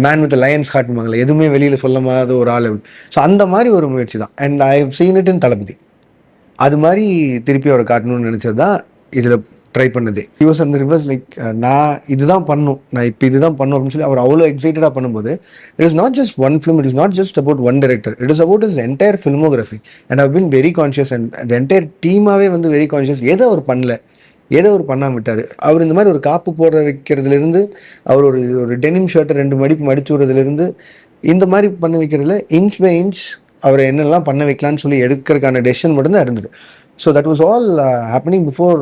Man with Lions காட்டுவாங்களே, எதுவுமே வெளியில் சொல்லாத ஒரு ஆள். ஸோ அந்த மாதிரி ஒரு முயற்சி தான். And I have seen it in Thalapathy. அது மாதிரி திருப்பி அவரை காட்டணும்னு நினச்சது தான் இதில் ட்ரை பண்ணது. ஹி வாஸ் அந்த ரிவர்ஸ் லைக், நான் இதுதான் பண்ணும், நான் இப்போ இதுதான் பண்ணும் அப்படின்னு சொல்லி அவர் அவ்வளோ எக்ஸைட்டடாக பண்ணும்போது, it is not just one film, it is not just about one director, it is about is entire filmography. And I've been very conscious and அந்த என்டையர் டீமாகவே வந்து வெரி கான்ஷியஸ். ஏதோ அவர் பண்ணல, ஏதோ ஒரு பண்ணாம விட்டார். அவர் இந்த மாதிரி ஒரு காப்பு போட வைக்கிறதுலேருந்து, அவர் ஒரு டெனிம் ஷர்ட்டை 2 மடிப்பு மடிச்சு விடுறதுலேருந்து, இந்த மாதிரி பண்ண வைக்கிறதுல இன்ச் பை இன்ச் அவரை என்னெல்லாம் பண்ண வைக்கலான்னு சொல்லி எடுக்கிறதுக்கான டெசிஷன் மட்டும்தான் இருந்தது. So that was all happening before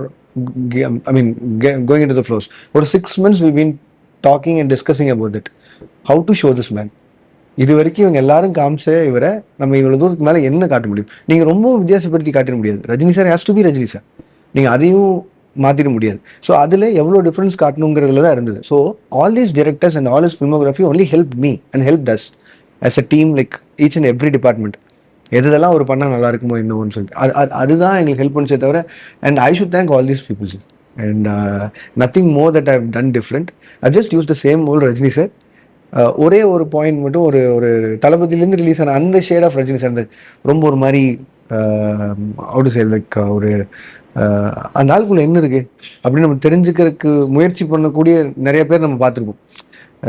going into the floors. ஒரு 6 months we've been talking and discussing about it. How to show this man. இது வரைக்கும் இவங்க எல்லாரும் காமிச்ச இவரை நம்ம இவ்வளோ தூரத்துக்கு மேலே என்ன காட்ட முடியும்? நீங்கள் ரொம்ப வித்தியாசப்படுத்தி காட்ட முடியாது. Rajini sir has to be Rajini sir. நீங்கள் அதையும் மாற்றிட முடியாது. ஸோ அதில் எவ்வளோ டிஃப்ரென்ஸ் காட்டணுங்கிறதுல தான் இருந்தது. So all these directors and all is filmography only help me and help does as a team, like each and every department. எதெல்லாம் ஒரு பண்ணால் நல்லா இருக்குமோ இன்னும்னு சொல்லிட்டு அதுதான் எங்களுக்கு ஹெல்ப் பண்ணிச்சே தவிர. And I should thank all these peoples. And nothing more that I have done different. I just use the same old Rajini sir. ஒரே ஒரு பாயிண்ட் மட்டும், ஒரு தளபதியிலேருந்து ரிலீஸ் ஆன அந்த ஷேட் ஆஃப் ரஜினி சார் இருந்தது. ரொம்ப ஒரு மாதிரி அவுட் சைட் லைக் ஒரு அந்த ஆளுக்குள்ள என்ன இருக்குது அப்படின்னு நம்ம தெரிஞ்சுக்கிறதுக்கு முயற்சி பண்ணக்கூடிய நிறைய பேர் நம்ம பார்த்துருப்போம்.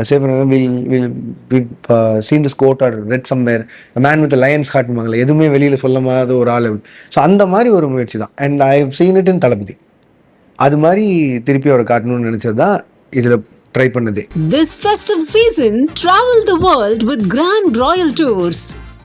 Say for example, we'll seen this quote or read somewhere, a man with lion's காட்டுவாங்களே, எதுவுமே வெளியில் சொல்லாத ஒரு ஆள். ஸோ அந்த மாதிரி ஒரு முயற்சி தான். And I have seen it in Thalapathy. அது மாதிரி திருப்பி அவரை காட்டணும்னு நினச்சது தான் இதில் ட்ரை பண்ணது. This festive season, travel the world with Grand Royal Tours.